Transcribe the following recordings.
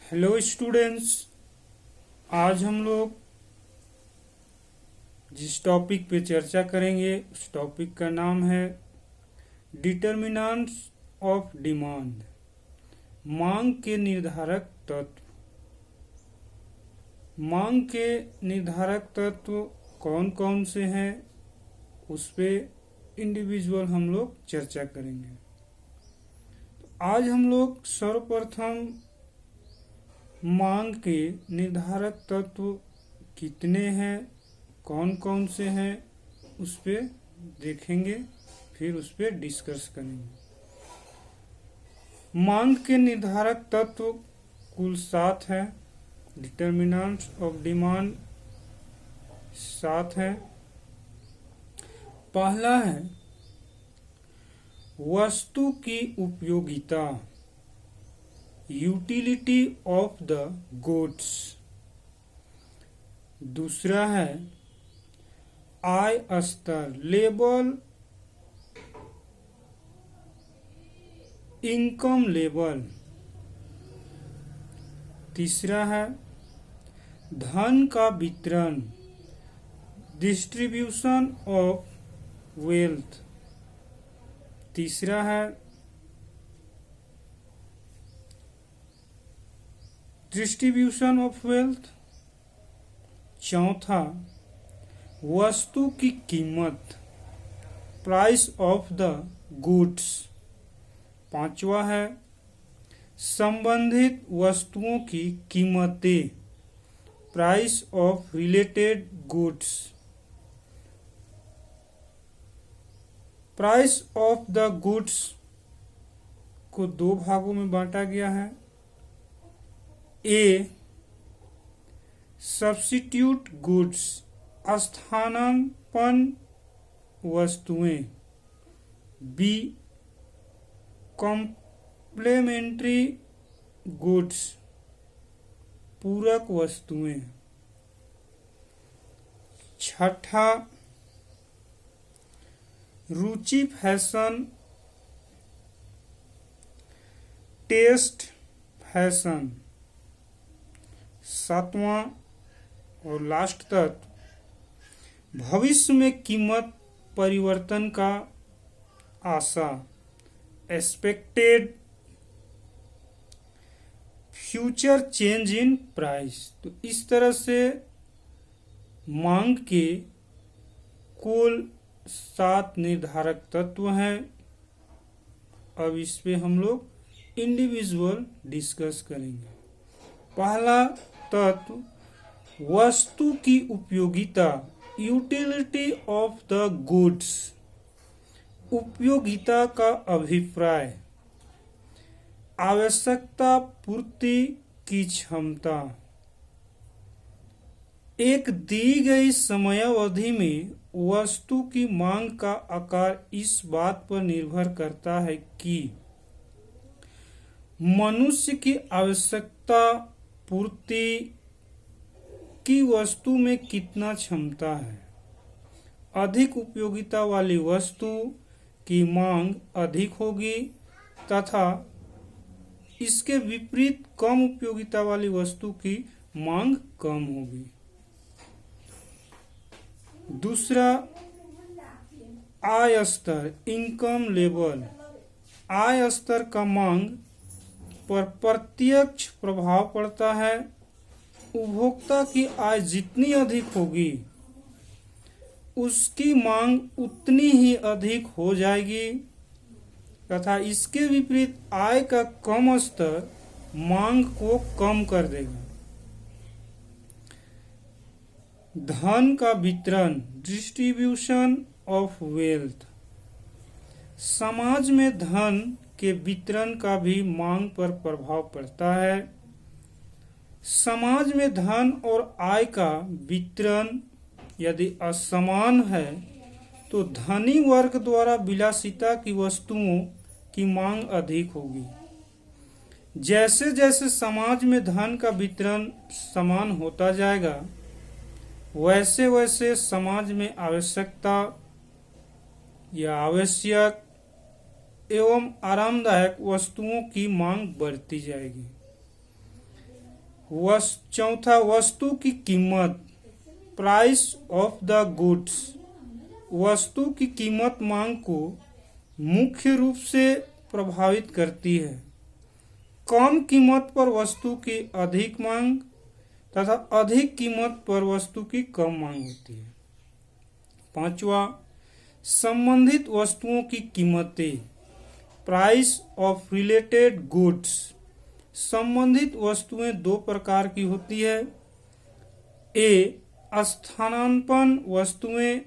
Hello students. आज हम लोग जिस टॉपिक पे चर्चा करेंगे उस टॉपिक का नाम है डिटर्मिनेंट्स ऑफ डिमांड। मांग के निर्धारक तत्व। मांग के निर्धारक तत्व कौन कौन से हैं उस पे इंडिविजुअल हम लोग चर्चा करेंगे। तो आज हम लोग सर्वप्रथम मांग के निर्धारक तत्व कितने हैं, कौन कौन से हैं उस पे देखेंगे, फिर उस पे डिस्कस करेंगे। मांग के निर्धारक तत्व कुल 7 हैं। डिटर्मिनेंट्स ऑफ डिमांड 7 हैं। पहला है वस्तु की उपयोगिता, यूटिलिटी ऑफ द गुड्स। दूसरा है आय स्तर, लेवल, इनकम लेवल। तीसरा है धन का वितरण, डिस्ट्रीब्यूशन ऑफ वेल्थ। तीसरा है डिस्ट्रीब्यूशन ऑफ वेल्थ। चौथा वस्तु की कीमत, प्राइस ऑफ द गुड्स। पांचवा है संबंधित वस्तुओं की कीमतें, price of related goods. Price of the goods को 2 भागों में बांटा गया है। ए सब्स्टिट्यूट गुड्स, स्थानापन्न वस्तुएं। बी कॉम्प्लेमेंट्री गुड्स, पूरक वस्तुएं। छठा रुचि, फैशन, टेस्ट, फैशन। सातवां और लास्ट तत्व भविष्य में कीमत परिवर्तन का आशा, expected future change in price. तो इस तरह से मांग के कुल 7 निर्धारक तत्व हैं। अब इस पे हम लोग इंडिविजुअल डिस्कस करेंगे। पहला तत्व वस्तु की उपयोगिता, यूटिलिटी ऑफ द गुड्स। उपयोगिता का अभिप्राय, आवश्यकता पूर्ति की क्षमता। एक दी गई समयावधि में वस्तु की मांग का आकार इस बात पर निर्भर करता है कि मनुष्य की आवश्यकता पूर्ति की वस्तु में कितना क्षमता है। अधिक उपयोगिता वाली वस्तु की मांग अधिक होगी तथा इसके विपरीत कम उपयोगिता वाली वस्तु की मांग कम होगी। दूसरा आय स्तर, इनकम लेवल। आय स्तर का मांग पर प्रत्यक्ष प्रभाव पड़ता है। उपभोक्ता की आय जितनी अधिक होगी उसकी मांग उतनी ही अधिक हो जाएगी तथा इसके विपरीत आय का कम स्तर मांग को कम कर देगा। धन का वितरण, डिस्ट्रीब्यूशन ऑफ वेल्थ। समाज में धन के वितरण का भी मांग पर प्रभाव पड़ता है। समाज में धन और आय का वितरण यदि असमान है तो धनी वर्ग द्वारा विलासिता की वस्तुओं की मांग अधिक होगी। जैसे जैसे समाज में धन का वितरण समान होता जाएगा वैसे वैसे समाज में आवश्यकता या आवश्यक एवं आरामदायक वस्तुओं की मांग बढ़ती जाएगी। चौथा, वस्तु की कीमत, प्राइस ऑफ द गुड्स। वस्तु की कीमत मांग को मुख्य रूप से प्रभावित करती है। कम कीमत पर वस्तु की अधिक मांग तथा अधिक कीमत पर वस्तु की कम मांग होती है। पांचवा, संबंधित वस्तुओं की कीमतें, प्राइस ऑफ रिलेटेड गुड्स। संबंधित वस्तुएं दो प्रकार की होती है। ए, स्थानापन्न वस्तुएं,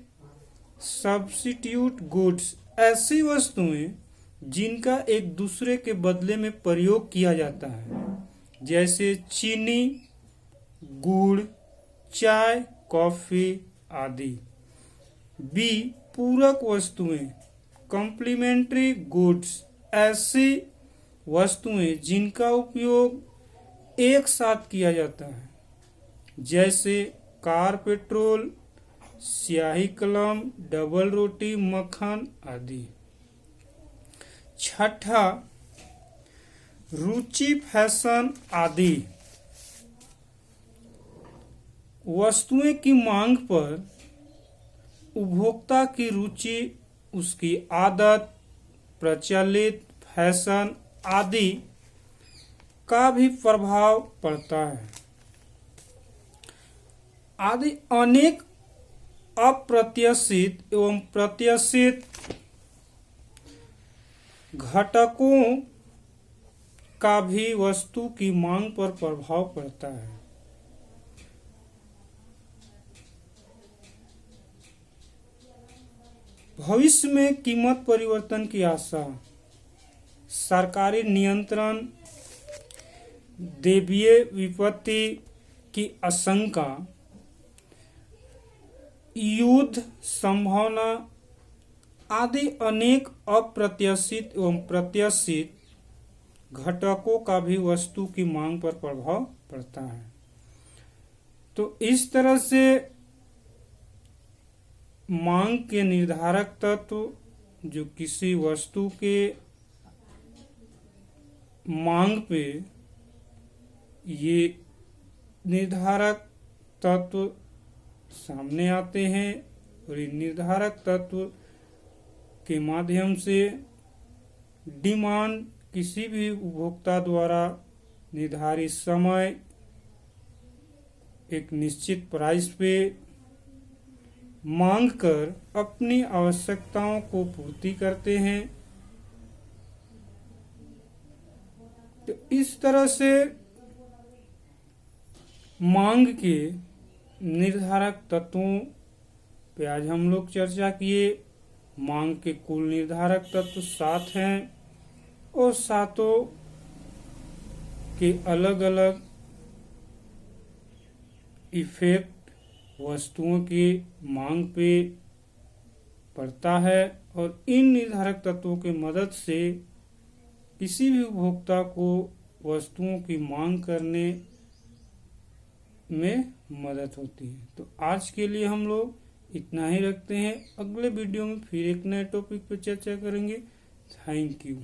सब्स्टिट्यूट गुड्स। ऐसी वस्तुएं जिनका एक दूसरे के बदले में प्रयोग किया जाता है, जैसे चीनी, गुड़, चाय, कॉफी आदि। बी, पूरक वस्तुएं, कॉम्प्लीमेंट्री गुड्स। ऐसी वस्तुएं जिनका उपयोग एक साथ किया जाता है, जैसे कार पेट्रोल, स्याही कलम, डबल रोटी, मक्खन आदि। छठा, रुचि, फैशन आदि। वस्तुएं की मांग पर उपभोक्ता की रुचि, उसकी आदत, प्रचलित फैशन आदि का भी प्रभाव पड़ता है। आदि अनेक अप्रत्याशित एवं प्रत्याशित घटकों का भी वस्तु की मांग पर प्रभाव पड़ता है। भविष्य में कीमत परिवर्तन की आशा, सरकारी नियंत्रण, दैवीय विपत्ति की आशंका, युद्ध संभावना आदि अनेक अप्रत्याशित एवं प्रत्याशित घटकों का भी वस्तु की मांग पर प्रभाव पड़ता है। तो इस तरह से मांग के निर्धारक तत्व जो किसी वस्तु के मांग पे ये निर्धारक तत्व सामने आते हैं और इन निर्धारक तत्व के माध्यम से डिमांड किसी भी उपभोक्ता द्वारा निर्धारित समय एक निश्चित प्राइस पे मांग कर अपनी आवश्यकताओं को पूर्ति करते हैं। तो इस तरह से मांग के निर्धारक तत्वों पे आज हम लोग चर्चा किए। मांग के कुल निर्धारक तत्व 7 हैं और सातों के अलग अलग इफेक्ट वस्तुओं की मांग पे पड़ता है और इन निर्धारक तत्वों की मदद से किसी भी उपभोक्ता को वस्तुओं की मांग करने में मदद होती है। तो आज के लिए हम लोग इतना ही रखते हैं। अगले वीडियो में फिर एक नए टॉपिक पर चर्चा करेंगे। Thank you.